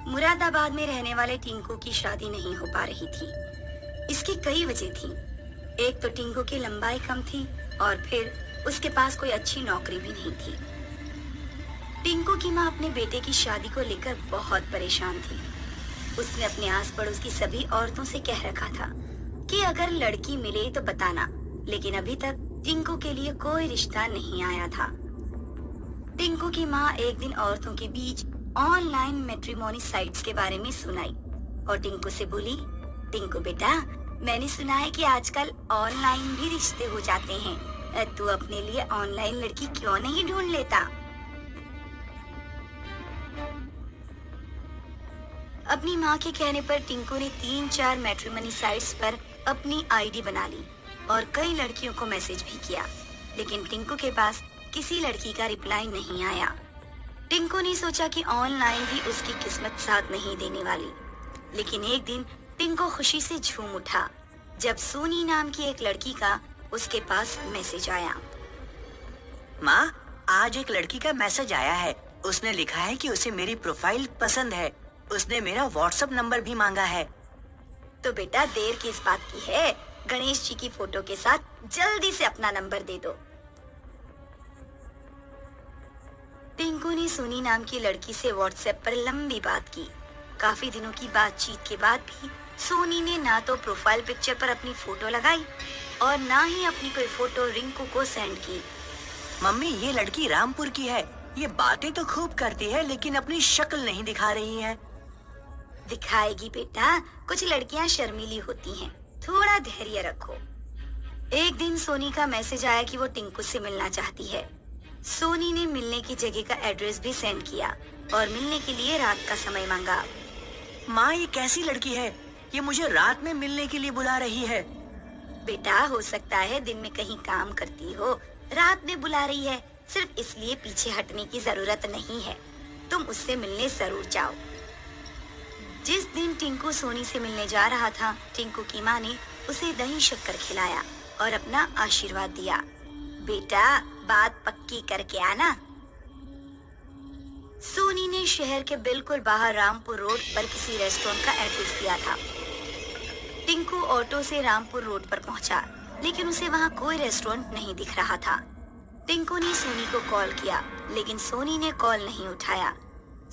मुरादाबाद में रहने वाले टिंकू की शादी नहीं हो पा रही थी। इसकी कई वजह थी। एक तो टिंकू की लंबाई कम थी और फिर उसके पास कोई अच्छी नौकरी भी नहीं थी। टिंकू की माँ अपने बेटे की शादी को लेकर बहुत परेशान थी। उसने अपने आस पड़ोस की सभी औरतों से कह रखा था कि अगर लड़की मिले तो बताना, लेकिन अभी तक टिंकू के लिए कोई रिश्ता नहीं आया था। टिंकू की माँ एक दिन औरतों के बीच ऑनलाइन मैट्रिमोनी साइट्स के बारे में सुनाई और टिंकू से बोली, टिंकू बेटा, मैंने सुना है कि आजकल ऑनलाइन भी रिश्ते हो जाते हैं। तू अपने लिए ऑनलाइन लड़की क्यों नहीं ढूंढ लेता? अपनी माँ के कहने पर टिंकू ने 3-4 मैट्रिमोनी साइट्स पर अपनी आईडी बना ली और कई लड़कियों को मैसेज भी किया, लेकिन टिंकू के पास किसी लड़की का रिप्लाई नहीं आया। टिंकू ने सोचा कि ऑनलाइन भी उसकी किस्मत साथ नहीं देने वाली, लेकिन एक दिन टिंकू खुशी से झूम उठा जब सोनी नाम की एक लड़की का उसके पास मैसेज आया। माँ, आज एक लड़की का मैसेज आया है। उसने लिखा है कि उसे मेरी प्रोफाइल पसंद है। उसने मेरा व्हाट्सएप नंबर भी मांगा है। तो बेटा, देर किस बात की है? गणेश जी की फोटो के साथ जल्दी से अपना नंबर दे दो। टिंकू ने सोनी नाम की लड़की से व्हाट्सएप पर लंबी बात की। काफी दिनों की बातचीत के बाद भी सोनी ने ना तो प्रोफाइल पिक्चर पर अपनी फोटो लगाई और ना ही अपनी कोई फोटो रिंकू को सेंड की। मम्मी, ये लड़की रामपुर की है। ये बातें तो खूब करती है, लेकिन अपनी शक्ल नहीं दिखा रही है। दिखाएगी बेटा, कुछ लड़कियां शर्मीली होती हैं, थोड़ा धैर्य रखो। एक दिन सोनी का मैसेज आया कि वो टिंकू से मिलना चाहती है। सोनी ने मिलने की जगह का एड्रेस भी सेंड किया और मिलने के लिए रात का समय मांगा। माँ, ये कैसी लड़की है? ये मुझे रात में मिलने के लिए बुला रही है। बेटा, हो सकता है दिन में कहीं काम करती हो, रात में बुला रही है। सिर्फ इसलिए पीछे हटने की जरूरत नहीं है। तुम उससे मिलने जरूर जाओ। जिस दिन टिंकू सोनी से मिलने जा रहा था, टिंकू की माँ ने उसे दही शक्कर खिलाया और अपना आशीर्वाद दिया। बेटा, बात पक्की करके आना। सोनी ने शहर के बिल्कुल बाहर रामपुर रोड पर किसी रेस्टोरेंट का एड्रेस दिया था। टिंकू ऑटो से रामपुर रोड पर पहुंचा, लेकिन उसे वहां कोई रेस्टोरेंट नहीं दिख रहा था। टिंकू ने सोनी को कॉल किया, लेकिन सोनी ने कॉल नहीं उठाया।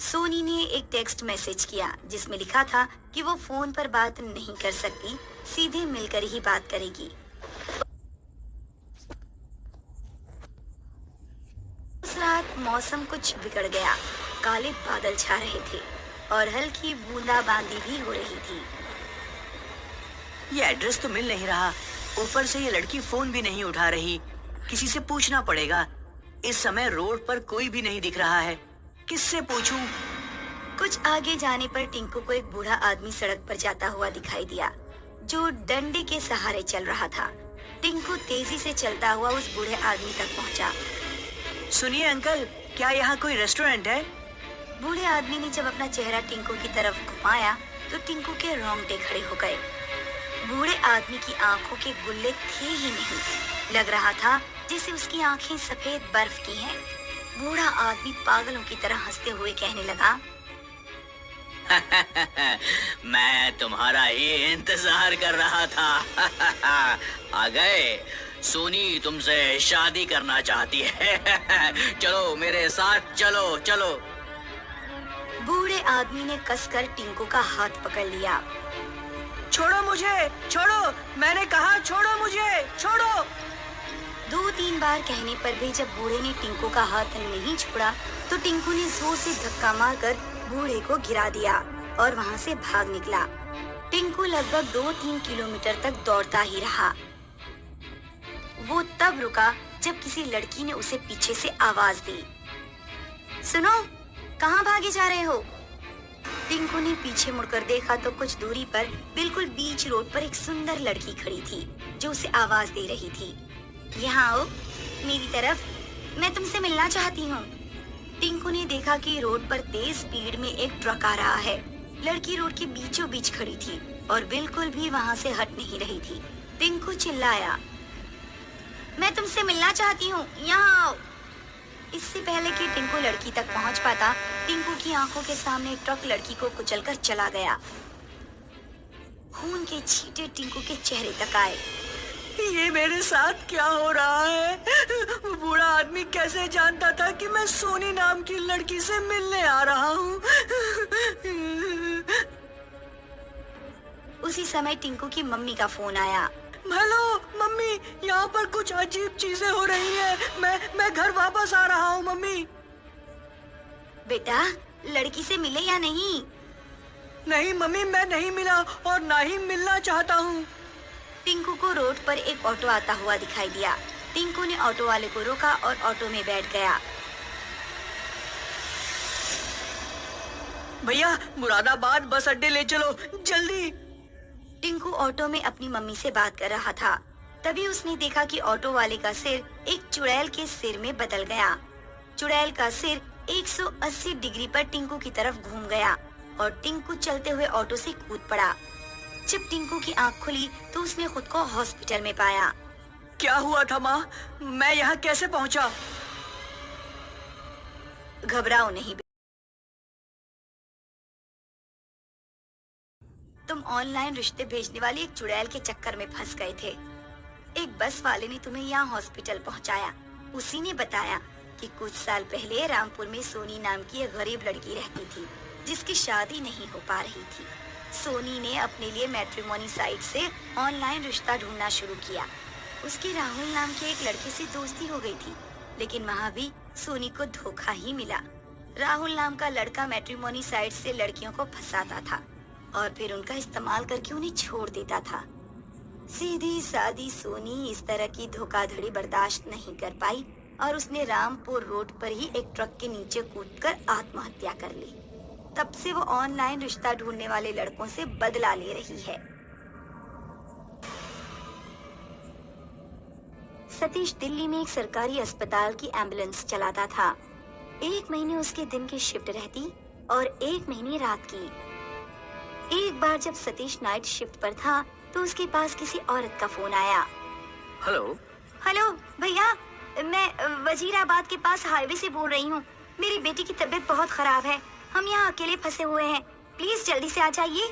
सोनी ने एक टेक्स्ट मैसेज किया जिसमें लिखा था कि वो फोन पर बात नहीं कर सकती, सीधे मिलकर ही बात करेगी। उस रात मौसम कुछ बिगड़ गया। काले बादल छा रहे थे और हल्की बूंदाबांदी भी हो रही थी। ये एड्रेस तो मिल नहीं रहा, ऊपर से ये लड़की फोन भी नहीं उठा रही। किसी से पूछना पड़ेगा। इस समय रोड पर कोई भी नहीं दिख रहा है। किससे पूछूं? कुछ आगे जाने पर टिंकू को एक बूढ़ा आदमी सड़क पर जाता हुआ दिखाई दिया, जो डंडे के सहारे चल रहा था। टिंकू तेजी से चलता हुआ उस बूढ़े आदमी तक पहुंचा। सुनिए अंकल, क्या यहाँ कोई रेस्टोरेंट है? बूढ़े आदमी ने जब अपना चेहरा टिंकू की तरफ घुमाया तो टिंकू के रोंगटे खड़े हो गए। बूढ़े आदमी की आंखों के गुल्ले थे ही नहीं। लग रहा था जैसे उसकी आंखें सफेद बर्फ की हैं। बूढ़ा आदमी पागलों की तरह हंसते हुए कहने लगा, मैं तुम्हारा ही इंतजार कर रहा था। आ गए। सोनी तुमसे शादी करना चाहती है। चलो मेरे साथ, चलो चलो। बूढ़े आदमी ने कसकर टिंकू का हाथ पकड़ लिया। छोड़ो मुझे, छोड़ो, मैंने कहा छोड़ो मुझे, छोड़ो। 2-3 बार कहने पर भी जब बूढ़े ने टिंकू का हाथ नहीं छोड़ा तो टिंकू ने जोर से धक्का मारकर बूढ़े को गिरा दिया और वहां से भाग निकला। टिंकू लगभग 2-3 किलोमीटर तक दौड़ता ही रहा। वो तब रुका जब किसी लड़की ने उसे पीछे से आवाज दी, सुनो, कहाँ भागे जा रहे हो? टिंकू ने पीछे मुड़कर देखा तो कुछ दूरी पर बिल्कुल बीच रोड पर एक सुंदर लड़की खड़ी थी जो उसे आवाज दे रही थी, यहाँ आओ मेरी तरफ, मैं तुमसे मिलना चाहती हूँ। टिंकू ने देखा कि रोड पर तेज स्पीड में एक ट्रक आ रहा है। लड़की रोड के बीचों बीच खड़ी थी और बिल्कुल भी वहाँ से हट नहीं रही थी। टिंकू चिल्लाया, मैं तुमसे मिलना चाहती हूँ, यहाँ आओ। इससे पहले कि टिंकू लड़की तक पहुंच पाता, टिंकू की आंखों के सामने ट्रक लड़की को कुचलकर चला गया। खून के छींटे टिंकू के चेहरे तक आए। ये मेरे साथ क्या हो रहा है? वो बूढ़ा आदमी कैसे जानता था कि मैं सोनी नाम की लड़की से मिलने आ रहा हूँ? उसी समय टिंकू की मम्मी का फोन आया। हेलो मम्मी, यहाँ पर कुछ अजीब चीजें हो रही हैं। मैं घर वापस आ रहा हूँ मम्मी। बेटा, लड़की से मिले या नहीं? नहीं मम्मी, मैं नहीं मिला और ना ही मिलना चाहता हूँ। टिंकू को रोड पर एक ऑटो आता हुआ दिखाई दिया। टिंकू ने ऑटो वाले को रोका और ऑटो में बैठ गया। भैया, मुरादाबाद बस अड्डे ले चलो जल्दी। टिंकू ऑटो में अपनी मम्मी से बात कर रहा था। तभी उसने देखा कि ऑटो वाले का सिर एक चुड़ैल के सिर में बदल गया। चुड़ैल का सिर 180 डिग्री पर टिंकू की तरफ घूम गया और टिंकू चलते हुए ऑटो से कूद पड़ा। जब टिंकू की आंख खुली तो उसने खुद को हॉस्पिटल में पाया। क्या हुआ था माँ? मैं यहाँ कैसे पहुँचा? घबराओ नहीं, तुम ऑनलाइन रिश्ते भेजने वाली एक चुड़ैल के चक्कर में फंस गए थे। एक बस वाले ने तुम्हें यहाँ हॉस्पिटल पहुँचाया। उसी ने बताया कि कुछ साल पहले रामपुर में सोनी नाम की एक गरीब लड़की रहती थी, जिसकी शादी नहीं हो पा रही थी। सोनी ने अपने लिए मैट्रिमोनी साइट से ऑनलाइन रिश्ता ढूंढना शुरू किया। उसकी राहुल नाम के एक लड़के से दोस्ती हो गई थी, लेकिन वहाँ भी सोनी को धोखा ही मिला। राहुल नाम का लड़का मैट्रिमोनी साइट से लड़कियों को फंसाता था और फिर उनका इस्तेमाल करके उन्हें छोड़ देता था। सीधी सादी सोनी इस तरह की धोखाधड़ी बर्दाश्त नहीं कर पाई और उसने रामपुर रोड पर ही एक ट्रक के नीचे कूदकर आत्महत्या कर ली। तब से वो ऑनलाइन रिश्ता ढूंढने वाले लड़कों से बदला ले रही है। सतीश दिल्ली में एक सरकारी अस्पताल की एम्बुलेंस चलाता था। 1 महीने उसके दिन की शिफ्ट रहती और 1 महीने रात की। एक बार जब सतीश नाइट शिफ्ट पर था तो उसके पास किसी औरत का फोन आया। हेलो भैया, मैं वजीराबाद के पास हाईवे से बोल रही हूँ। मेरी बेटी की तबीयत बहुत खराब है। हम यहाँ अकेले फंसे हुए हैं। प्लीज जल्दी से आ जाइए।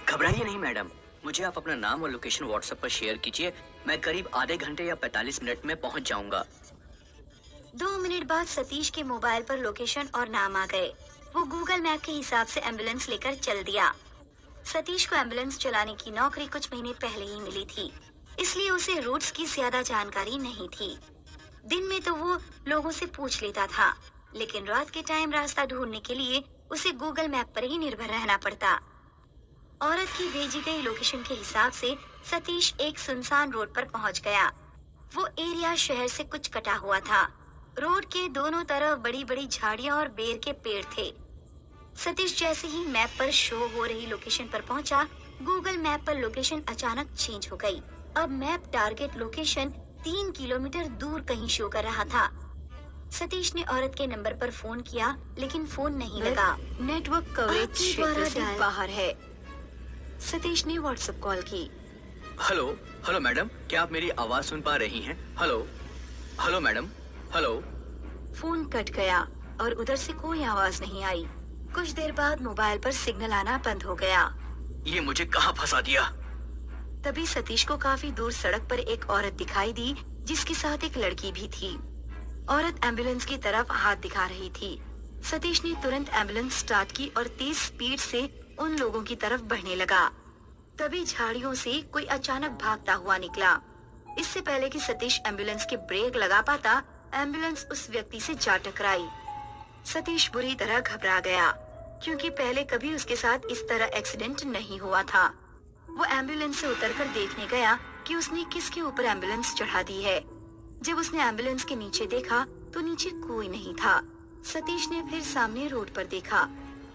घबराइए नहीं मैडम, मुझे आप अपना नाम और लोकेशन व्हाट्सएप पर शेयर कीजिए। मैं करीब आधे घंटे या 45 मिनट में पहुँच जाऊंगा। 2 मिनट बाद सतीश के मोबाइल पर लोकेशन और नाम आ गए। वो गूगल मैप के हिसाब से एम्बुलेंस लेकर चल दिया। सतीश को एम्बुलेंस चलाने की नौकरी कुछ महीने पहले ही मिली थी, इसलिए उसे रूट्स की ज्यादा जानकारी नहीं थी। दिन में तो वो लोगों से पूछ लेता था, लेकिन रात के टाइम रास्ता ढूंढने के लिए उसे गूगल मैप पर ही निर्भर रहना पड़ता। औरत की भेजी गई लोकेशन के हिसाब से सतीश एक सुनसान रोड पर पहुंच गया। वो एरिया शहर से कुछ कटा हुआ था। रोड के दोनों तरफ बड़ी बड़ी झाड़ियां और बेर के पेड़ थे। सतीश जैसे ही मैप पर शो हो रही लोकेशन पर पहुंचा, गूगल मैप पर लोकेशन अचानक चेंज हो गई। अब मैप टारगेट लोकेशन 3 किलोमीटर दूर कहीं शो कर रहा था। सतीश ने औरत के नंबर पर फोन किया, लेकिन फोन नहीं लगा। नेटवर्क कवरेज क्षेत्र से बाहर है। सतीश ने व्हाट्सएप कॉल की। हेलो मैडम, क्या आप मेरी आवाज सुन पा रही हैं? Hello madam, hello. Phone cut गया और उधर से कोई आवाज नहीं आई। कुछ देर बाद मोबाइल पर सिग्नल आना बंद हो गया। ये मुझे कहाँ फंसा दिया? तभी सतीश को काफी दूर सड़क पर एक औरत दिखाई दी, जिसके साथ एक लड़की भी थी। औरत एम्बुलेंस की तरफ हाथ दिखा रही थी। सतीश ने तुरंत एम्बुलेंस स्टार्ट की और तेज स्पीड से उन लोगों की तरफ बढ़ने लगा। तभी झाड़ियों से कोई अचानक भागता हुआ निकला। इससे पहले कि सतीश एम्बुलेंस के ब्रेक लगा पाता, एम्बुलेंस उस व्यक्ति से जा टकराई। सतीश बुरी तरह घबरा गया, क्योंकि पहले कभी उसके साथ इस तरह एक्सीडेंट नहीं हुआ था। वो एम्बुलेंस से उतरकर देखने गया कि उसने किसके ऊपर एम्बुलेंस चढ़ा दी है। जब उसने एम्बुलेंस के नीचे देखा तो नीचे कोई नहीं था। सतीश ने फिर सामने रोड पर देखा।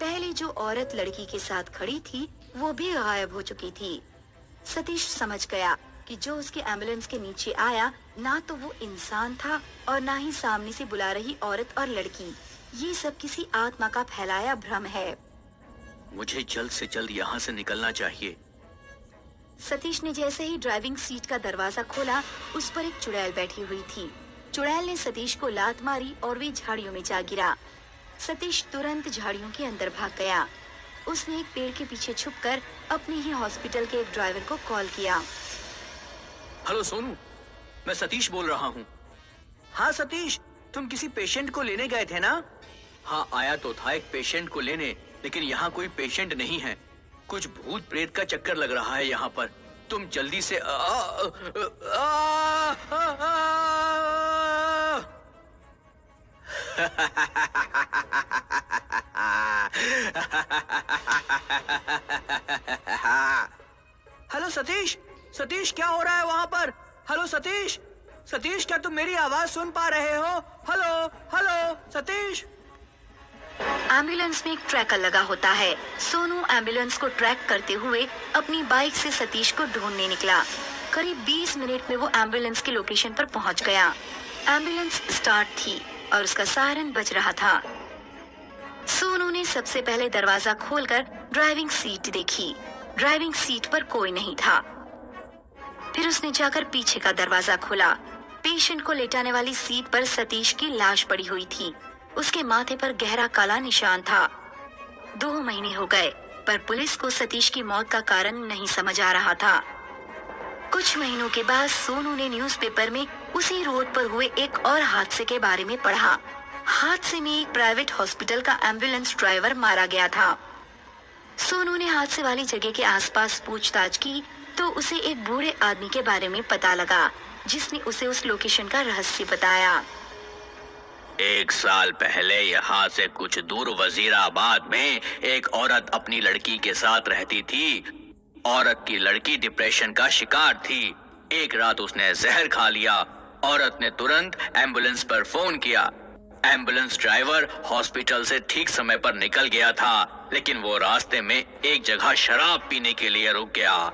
पहले जो औरत लड़की के साथ खड़ी थी, वो भी गायब हो चुकी थी। सतीश समझ गया कि जो उसके एम्बुलेंस के नीचे आया, ना तो वो इंसान था और ना ही सामने से बुला रही औरत और लड़की। ये सब किसी आत्मा का फैलाया भ्रम है। मुझे जल्द से जल्द यहाँ से निकलना चाहिए। सतीश ने जैसे ही ड्राइविंग सीट का दरवाजा खोला, उस पर एक चुड़ैल बैठी हुई थी। चुड़ैल ने सतीश को लात मारी और वे झाड़ियों में जा गिरा। सतीश तुरंत झाड़ियों के अंदर भाग गया। उसने एक पेड़ के पीछे छुपकर अपने ही हॉस्पिटल के एक ड्राइवर को कॉल किया। हेलो सोनू, मैं सतीश बोल रहा हूँ। हाँ सतीश, तुम किसी पेशेंट को लेने गए थे ना? हाँ, आया तो था एक पेशेंट को लेने, लेकिन यहाँ कोई पेशेंट नहीं है। कुछ भूत प्रेत का चक्कर लग रहा है यहाँ पर। तुम जल्दी से हेलो सतीश, सतीश क्या हो रहा है वहाँ पर? हेलो सतीश, सतीश क्या तुम मेरी आवाज सुन पा रहे हो? Hello hello Satish. एम्बुलेंस में एक ट्रैकर लगा होता है। सोनू एम्बुलेंस को ट्रैक करते हुए अपनी बाइक से सतीश को ढूंढने निकला। करीब 20 मिनट में वो एम्बुलेंस के लोकेशन पर पहुंच गया। एम्बुलेंस स्टार्ट थी और उसका सायरन बज रहा था। सोनू ने सबसे पहले दरवाजा खोलकर ड्राइविंग सीट देखी। ड्राइविंग सीट पर कोई नहीं था। फिर उसने जाकर पीछे का दरवाजा खोला। पेशेंट को लेटाने वाली सीट पर सतीश की लाश पड़ी हुई थी। उसके माथे पर गहरा काला निशान था। 2 महीने हो गए, पर पुलिस को सतीश की मौत का कारण नहीं समझ आ रहा था। कुछ महीनों के बाद सोनू ने न्यूज़पेपर में उसी रोड पर हुए एक और हादसे के बारे में पढ़ा। हादसे में एक प्राइवेट हॉस्पिटल का एम्बुलेंस ड्राइवर मारा गया था। सोनू ने हादसे वाली जगह के आसपास पूछताछ की तो उसे एक बूढ़े आदमी के बारे में पता लगा, जिसने उसे उस लोकेशन का रहस्य बताया। 1 साल पहले यहाँ से कुछ दूर वजीराबाद में एक औरत अपनी लड़की के साथ रहती थी। औरत की लड़की डिप्रेशन का शिकार थी। एक रात उसने जहर खा लिया। औरत ने तुरंत एम्बुलेंस पर फोन किया। एम्बुलेंस ड्राइवर हॉस्पिटल से ठीक समय पर निकल गया था, लेकिन वो रास्ते में एक जगह शराब पीने के लिए रुक गया।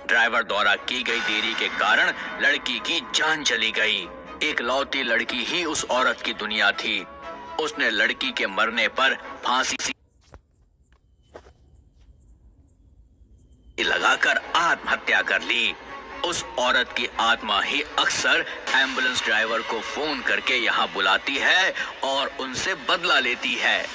ड्राइवर द्वारा की गई देरी के कारण लड़की की जान चली गई। एक लौती लड़की ही उस औरत की दुनिया थी। उसने लड़की के मरने पर फांसी लगाकर आत्महत्या कर ली। उस औरत की आत्मा ही अक्सर एम्बुलेंस ड्राइवर को फोन करके यहाँ बुलाती है और उनसे बदला लेती है।